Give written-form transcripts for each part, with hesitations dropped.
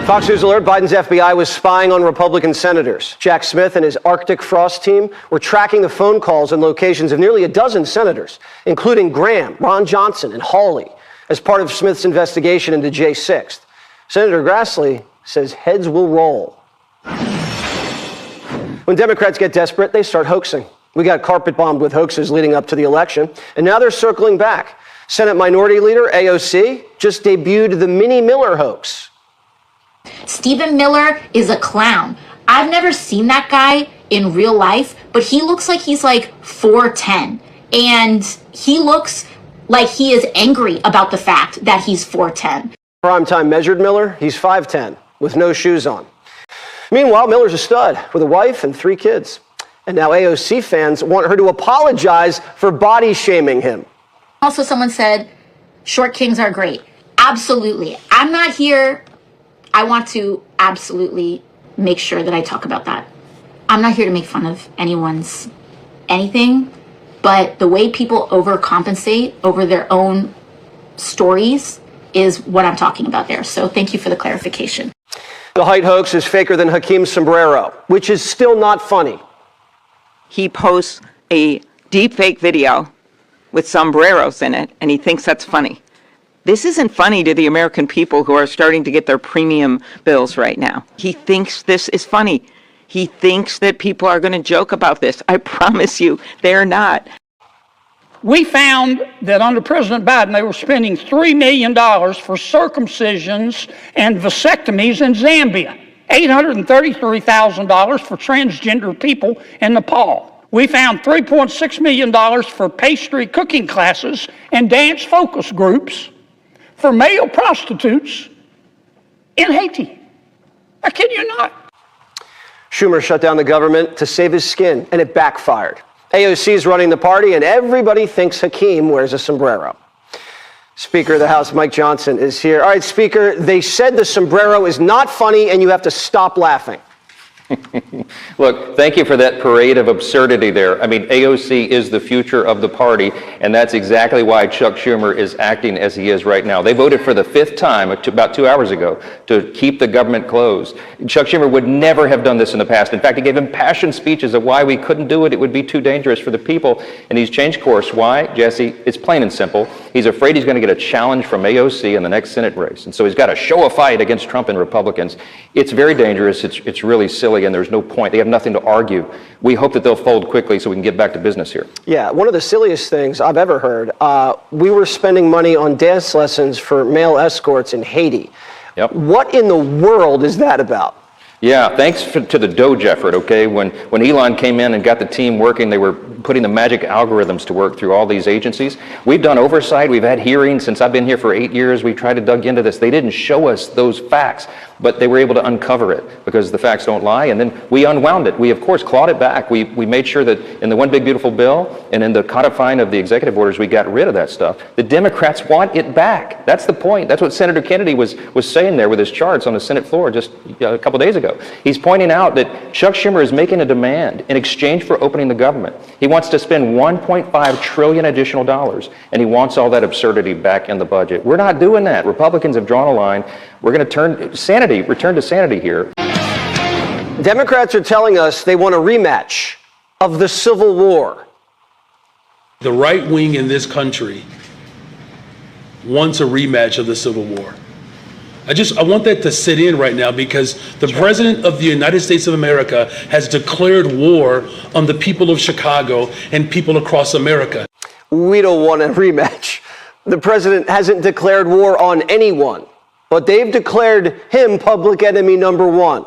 Fox News alert, Biden's FBI was spying on Republican senators. Jack Smith and his Arctic Frost team were tracking the phone calls and locations of nearly a dozen senators, including Graham, Ron Johnson, and Hawley, as part of Smith's investigation into J6. Senator Grassley says heads will roll. When Democrats get desperate, they start hoaxing. We got carpet bombed with hoaxes leading up to the election, and now they're circling back. Senate Minority Leader AOC just debuted the Minnie Miller hoax. Stephen Miller is a clown. I've never seen that guy in real life, but he looks like he's like 4'10", and he looks like he is angry about the fact that he's 4'10". Primetime measured Miller, he's 5'10", with no shoes on. Meanwhile, Miller's a stud with a wife and 3 kids. And now AOC fans want her to apologize for body shaming him. Also, someone said, short kings are great. Absolutely. I'm not here. I want to absolutely make sure that I talk about that. I'm not here to make fun of anyone's anything, but the way people overcompensate over their own stories is what I'm talking about there. So thank you for the clarification. The height hoax is faker than Hakeem's sombrero, which is still not funny. He posts a deepfake video with sombreros in it, and he thinks that's funny. This isn't funny to the American people who are starting to get their premium bills right now. He thinks this is funny. He thinks that people are going to joke about this. I promise you, they're not. We found that under President Biden, they were spending $3 million for circumcisions and vasectomies in Zambia, $833,000 for transgender people in Nepal. We found $3.6 million for pastry cooking classes and dance focus groups for male prostitutes in Haiti. I kid you not. Schumer shut down the government to save his skin, and it backfired. AOC is running the party, and everybody thinks Hakeem wears a sombrero. Speaker of the House, Mike Johnson, is here. All right, Speaker, they said the sombrero is not funny, and you have to stop laughing. Look, thank you for that parade of absurdity there. I mean, AOC is the future of the party, and that's exactly why Chuck Schumer is acting as he is right now. They voted for the 5th time, about 2 hours ago, to keep the government closed. Chuck Schumer would never have done this in the past. In fact, he gave impassioned speeches of why we couldn't do it. It would be too dangerous for the people, and he's changed course. Why, Jesse? It's plain and simple. He's afraid he's going to get a challenge from AOC in the next Senate race, and so he's got to show a fight against Trump and Republicans. It's very dangerous. It's really silly, and there's no point. They have nothing to argue. We hope that they'll fold quickly so we can get back to business here. Yeah, one of the silliest things I've ever heard, we were spending money on dance lessons for male escorts in Haiti. Yep. What in the world is that about? Yeah, thanks to the Doge effort, okay? When Elon came in and got the team working, they were putting the magic algorithms to work through all these agencies. We've done oversight. We've had hearings since I've been here for 8 years. We tried to dig into this. They didn't show us those facts, but they were able to uncover it because the facts don't lie. And then we unwound it. We, of course, clawed it back. We made sure that in the One Big Beautiful Bill and in the codifying of the executive orders, we got rid of that stuff. The Democrats want it back. That's the point. That's what Senator Kennedy was saying there with his charts on the Senate floor just a couple days ago. He's pointing out that Chuck Schumer is making a demand in exchange for opening the government. He wants to spend $1.5 trillion additional dollars, and he wants all that absurdity back in the budget. We're not doing that. Republicans have drawn a line. We're going to return to sanity here. Democrats are telling us they want a rematch of the Civil War. The right wing in this country wants a rematch of the Civil War. I want that to sit in right now because the President of the United States of America has declared war on the people of Chicago and people across America. We don't want a rematch. The president hasn't declared war on anyone, but they've declared him public enemy number 1.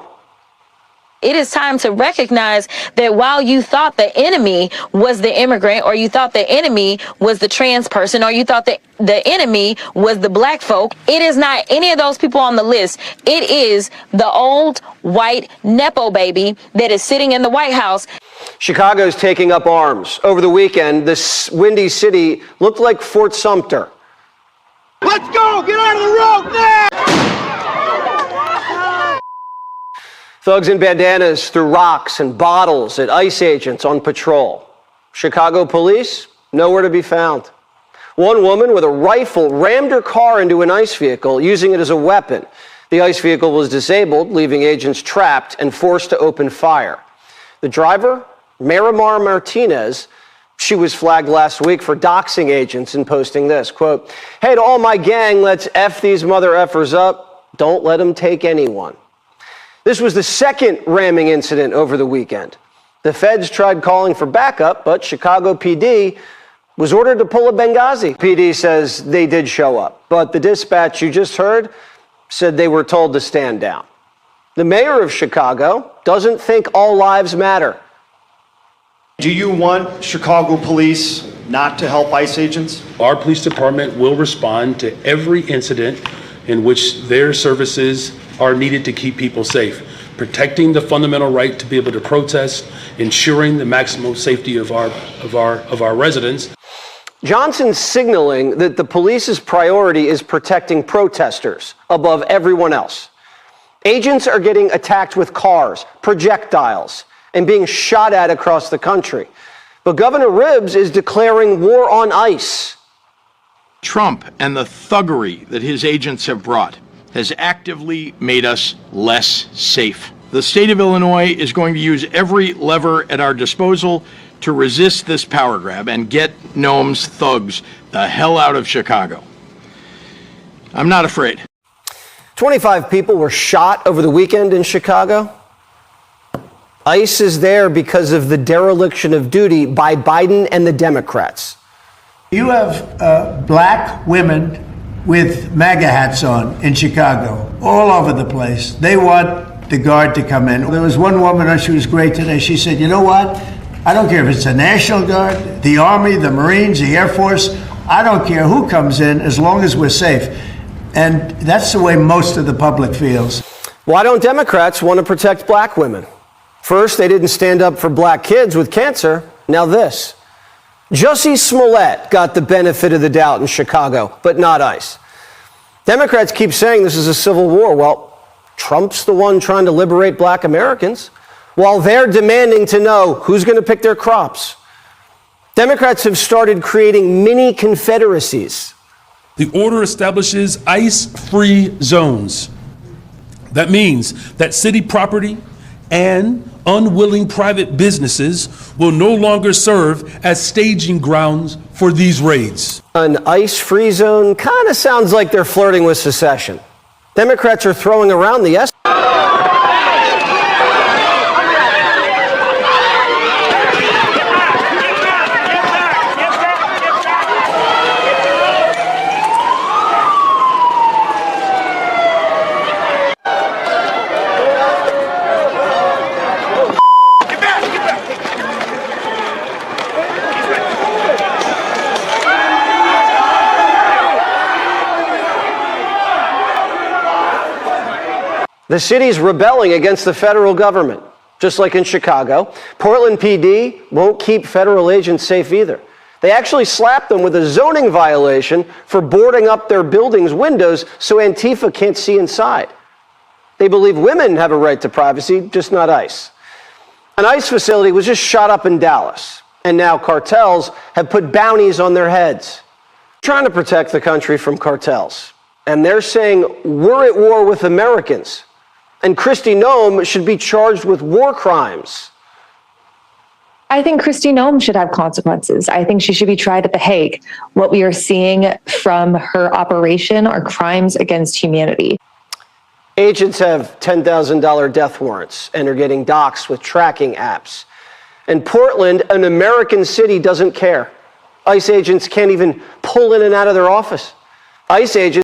It is time to recognize that while you thought the enemy was the immigrant, or you thought the enemy was the trans person, or you thought that the enemy was the black folk, it is not any of those people on the list. It is the old white Nepo baby that is sitting in the White House. Chicago's taking up arms. Over the weekend, this windy city looked like Fort Sumter. Let's go! Get out of the road now! Thugs in bandanas threw rocks and bottles at ICE agents on patrol. Chicago police, nowhere to be found. One woman with a rifle rammed her car into an ICE vehicle, using it as a weapon. The ICE vehicle was disabled, leaving agents trapped and forced to open fire. The driver, Miramar Martinez, she was flagged last week for doxing agents and posting this, quote, "Hey, to all my gang, let's F these mother effers up. Don't let them take anyone." This was the second ramming incident over the weekend. The feds tried calling for backup, but Chicago PD was ordered to pull a Benghazi. PD says they did show up, but the dispatch you just heard said they were told to stand down. The mayor of Chicago doesn't think all lives matter. Do you want Chicago police not to help ICE agents? Our police department will respond to every incident in which their services are needed to keep people safe, protecting the fundamental right to be able to protest, ensuring the maximum safety of our residents. Johnson's signaling that the police's priority is protecting protesters above everyone else. Agents are getting attacked with cars, projectiles, and being shot at across the country. But Governor Ribbs is declaring war on ICE. Trump and the thuggery that his agents have brought has actively made us less safe. The state of Illinois is going to use every lever at our disposal to resist this power grab and get Noam's thugs the hell out of Chicago. I'm not afraid. 25 people were shot over the weekend in Chicago. ICE is there because of the dereliction of duty by Biden and the Democrats. You have black women with MAGA hats on in Chicago, all over the place. They want the guard to come in. There was one woman, she was great today. She said, you know what? I don't care if it's the National Guard, the Army, the Marines, the Air Force. I don't care who comes in as long as we're safe. And that's the way most of the public feels. Why don't Democrats want to protect black women? First, they didn't stand up for black kids with cancer. Now this. Jussie Smollett got the benefit of the doubt in Chicago, but not ICE. Democrats keep saying this is a civil war. Well, Trump's the one trying to liberate black Americans, while they're demanding to know who's going to pick their crops. Democrats have started creating mini confederacies. The order establishes ICE-free zones. That means that city property and unwilling private businesses will no longer serve as staging grounds for these raids. An ICE-free zone kind of sounds like they're flirting with secession. Democrats are throwing around the S. The city's rebelling against the federal government, just like in Chicago. Portland PD won't keep federal agents safe either. They actually slapped them with a zoning violation for boarding up their building's windows so Antifa can't see inside. They believe women have a right to privacy, just not ICE. An ICE facility was just shot up in Dallas, and now cartels have put bounties on their heads. Trying to protect the country from cartels. And they're saying we're at war with Americans. And Kristi Noem should be charged with war crimes. I think Kristi Noem should have consequences. I think she should be tried at The Hague. What we are seeing from her operation are crimes against humanity. Agents have $10,000 death warrants and are getting doxxed with tracking apps. In Portland, an American city doesn't care. ICE agents can't even pull in and out of their office. ICE agents